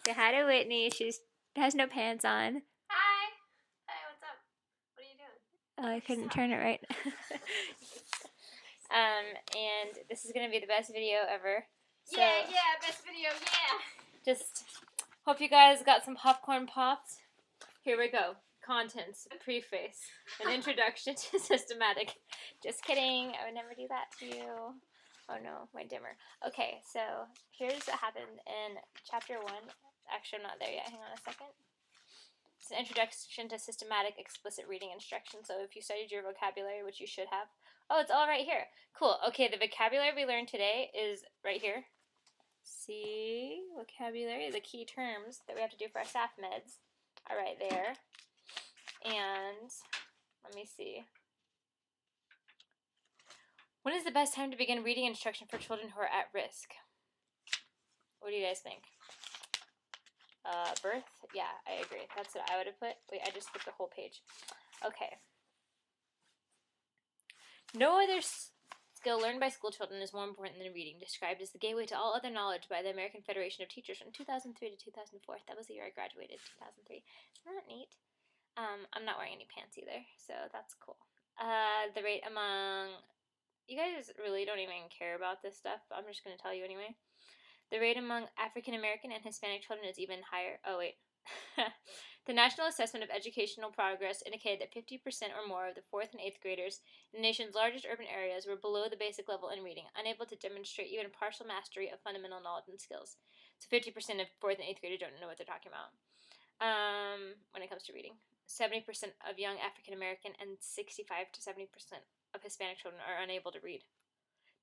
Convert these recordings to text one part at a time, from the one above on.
Say hi to Whitney. She has no pants on. Hi. Hi, what's up? What are you doing? Oh, I couldn't turn it right. And this is gonna be the best video ever. So Yeah, best video, yeah. just hope you guys got some popcorn popped. Here we go. Contents, preface, an introduction to systematic. Just kidding. I would never do that to you. Oh no, my dimmer. Okay, so here's what happened in chapter 1. Actually, I'm not there yet. Hang on a second. It's an introduction to systematic explicit reading instruction. So if you studied your vocabulary, which you should have. Oh, it's all right here. Cool. Okay, the vocabulary we learned today is right here. See, vocabulary, the key terms that we have to do for our SAF meds are right there. And let me see. When is the best time to begin reading instruction for children who are at risk? What do you guys think? Birth? Yeah, I agree. That's what I would have put. Wait, I just flipped the whole page. Okay. No other skill learned by school children is more important than reading, described as the gateway to all other knowledge by the American Federation of Teachers from 2003 to 2004. That was the year I graduated, 2003. Isn't that neat? I'm not wearing any pants either, so that's cool. The rate among... You guys really don't even care about this stuff, but I'm just going to tell you anyway. The rate among African American and Hispanic children is even higher. Oh, wait. The National Assessment of Educational Progress indicated that 50% or more of the 4th and 8th graders in the nation's largest urban areas were below the basic level in reading, unable to demonstrate even partial mastery of fundamental knowledge and skills. So 50% of 4th and 8th graders don't know what they're talking about when it comes to reading. 70% of young African American and 65 to 70% of Hispanic children are unable to read.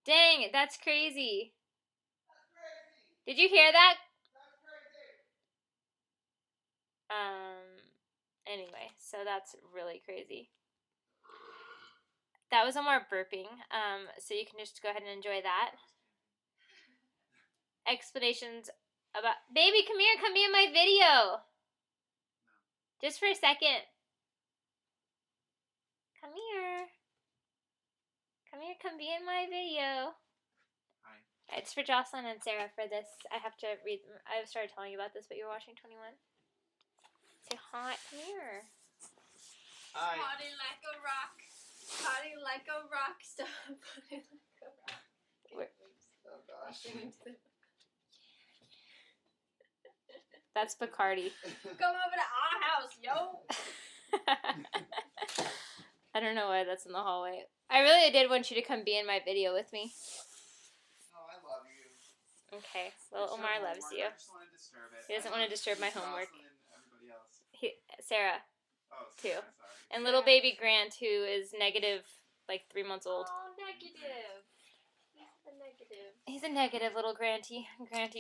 Dang, that's crazy. Did you hear that? Anyway, so that's really crazy. That was no more burping, so you can just go ahead and enjoy that. Explanations about... Baby, come here, come be in my video. Just for a second. Come here. Come here, come be in my video. Hi. It's for Jocelyn and Sarah for this. I have to read... I started telling you about this, but you were watching 21. Say hi. Come here. Hi. Party like a rock. Party like a rock star. Party like a rock. Oh gosh. That's Bacardi. Come over to our house, yo. I don't know why that's in the hallway. I really did want you to come be in my video with me. Oh, I love you. Okay. Well, Omar loves you. I just want to disturb it. He doesn't want to disturb my homework. And everybody else. Sarah, Oh, too. sorry. And little baby Grant, who is negative, like 3 months old. Oh, negative. He's a negative. He's a negative little Granty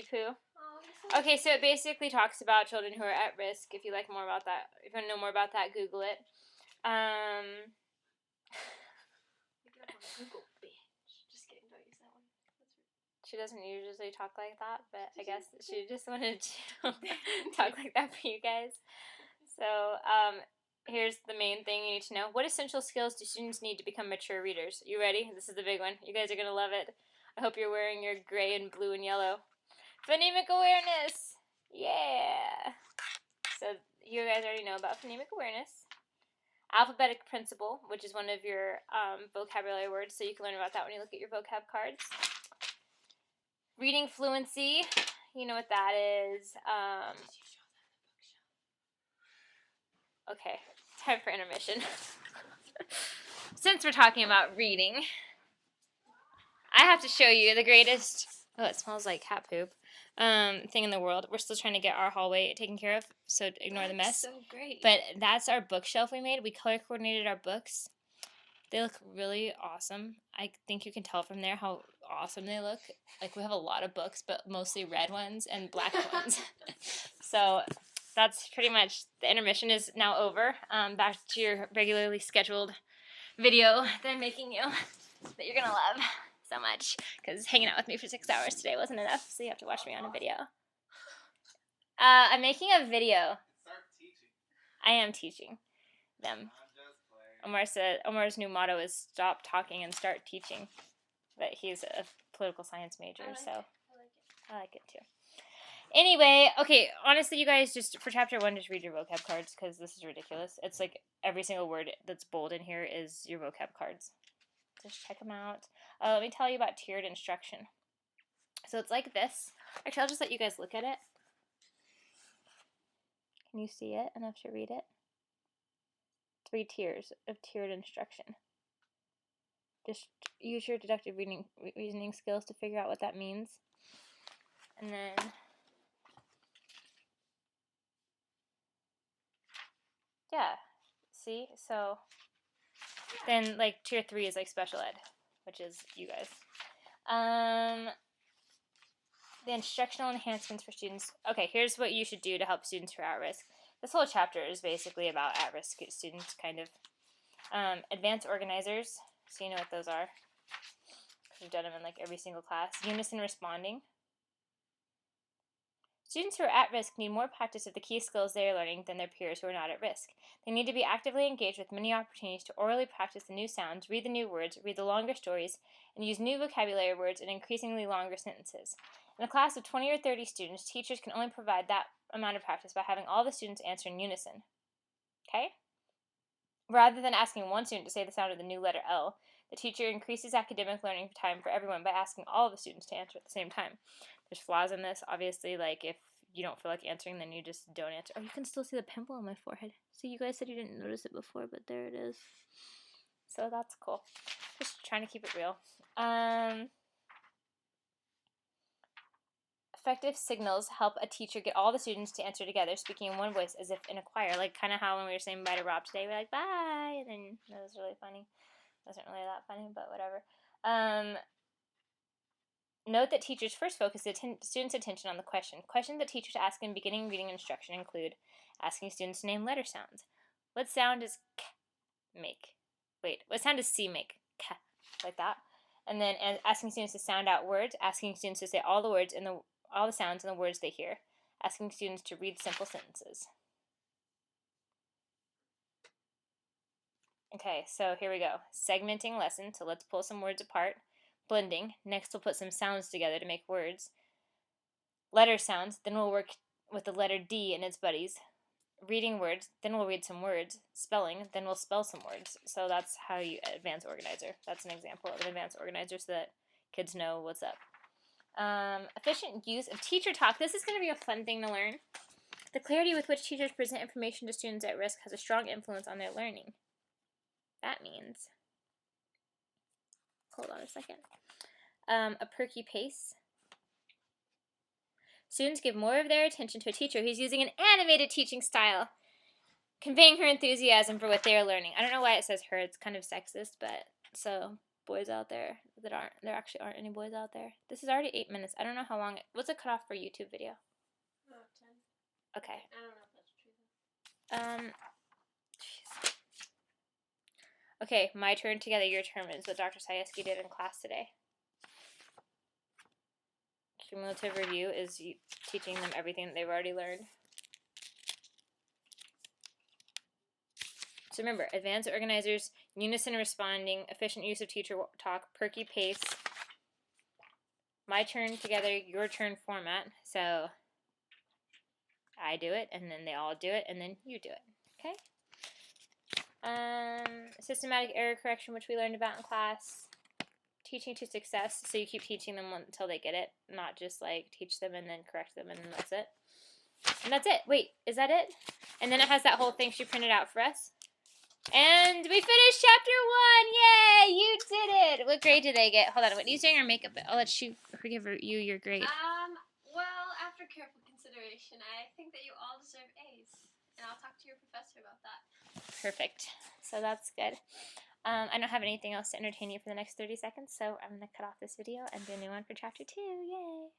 poo. Oh, he's so Okay, so it basically talks about children who are at risk. If you like more about that, if you want to know more about that, Google it. Google bitch. Just kidding, don't use that one. She doesn't usually talk like that, but I guess she just wanted to talk like that for you guys. So, here's the main thing you need to know. What essential skills do students need to become mature readers? You ready? This is the big one. You guys are going to love it. I hope you're wearing your gray and blue and yellow. Phonemic awareness! Yeah! So, you guys already know about phonemic awareness. Alphabetic principle, which is one of your vocabulary words, so you can learn about that when you look at your vocab cards. Reading fluency, you know what that is. Okay, time for intermission. Since we're talking about reading, I have to show you the greatest... Oh, it smells like cat poop. Thing in the world. We're still trying to get our hallway taken care of, so ignore the mess. so great. But that's our bookshelf we made. We color coordinated our books. They look really awesome. I think you can tell from there how awesome they look. Like, we have a lot of books, but mostly red ones and black ones. So that's pretty much, the intermission is now over. Back to your regularly scheduled video that I'm making you, that you're going to love so much, because hanging out with me for 6 hours today wasn't enough, so you have to watch me on a video. I'm making a video. Start teaching. I am teaching them. Omar's new motto is stop talking and start teaching. But he's a political science major, so I like it too. Anyway, okay, honestly, you guys, just for chapter 1, just read your vocab cards, because this is ridiculous. It's like every single word that's bold in here is your vocab cards. Just check them out. Let me tell you about tiered instruction. So it's like this. Actually, I'll just let you guys look at it. Can you see it enough to read it? 3 tiers of tiered instruction. Just use your deductive reasoning skills to figure out what that means. And then yeah, see? So then like tier 3 is like special ed, which is you guys. The instructional enhancements for students. Okay, here's what you should do to help students who are at risk. This whole chapter is basically about at-risk students, kind of. Advanced organizers, so you know what those are. We've done them in like every single class. Unison responding. Students who are at risk need more practice of the key skills they are learning than their peers who are not at risk. They need to be actively engaged with many opportunities to orally practice the new sounds, read the new words, read the longer stories, and use new vocabulary words in increasingly longer sentences. In a class of 20 or 30 students, teachers can only provide that amount of practice by having all the students answer in unison. Okay? Rather than asking one student to say the sound of the new letter L, the teacher increases academic learning time for everyone by asking all of the students to answer at the same time. There's flaws in this, obviously, like if you don't feel like answering, then you just don't answer. Oh, you can still see the pimple on my forehead. See, you guys said you didn't notice it before, but there it is. So that's cool. Just trying to keep it real. Effective signals help a teacher get all the students to answer together, speaking in one voice as if in a choir. Like kind of how when we were saying bye to Rob today, we're like, bye, and then that was really funny. Wasn't really that funny, but whatever. Note that teachers first focus the students' attention on the question. Questions that teachers ask in beginning reading instruction include asking students to name letter sounds. What sound does k make? Wait, what sound does C make? K, like that. And then asking students to sound out words, asking students to say all the words in all the sounds in the words they hear, asking students to read simple sentences. Okay, so here we go. Segmenting lesson, so let's pull some words apart. Blending, next we'll put some sounds together to make words. Letter sounds, then we'll work with the letter D and its buddies. Reading words, then we'll read some words. Spelling, then we'll spell some words. So that's how you advance organizer. That's an example of an advanced organizer so that kids know what's up. Efficient use of teacher talk. This is going to be a fun thing to learn. The clarity with which teachers present information to students at risk has a strong influence on their learning. That means, hold on a second, a perky pace. Students give more of their attention to a teacher who's using an animated teaching style, conveying her enthusiasm for what they are learning. I don't know why it says her. It's kind of sexist, but so boys out there that aren't, there actually aren't any boys out there. This is already 8 minutes. I don't know how long, what's a cutoff for YouTube video? 10. Okay. I don't know if that's true though. Jeez. Okay, my turn together, your turn is what Dr. Sayeski did in class today. Cumulative review is teaching them everything that they've already learned. So remember, advanced organizers, unison responding, efficient use of teacher talk, perky pace, my turn together, your turn format. So I do it, and then they all do it, and then you do it. Okay? Systematic error correction, which we learned about in class. Teaching to success, so you keep teaching them until they get it, not just like teach them and then correct them and then that's it. And that's it. Wait, is that it? And then it has that whole thing she printed out for us. And we finished chapter 1! Yay! You did it! What grade did they get? Hold on, Whitney's doing her makeup. I'll let you give you your grade. Well, after careful consideration, I think that you all deserve A's. And I'll talk to your professor about that. Perfect. So that's good. I don't have anything else to entertain you for the next 30 seconds, so I'm going to cut off this video and do a new one for chapter 2. Yay!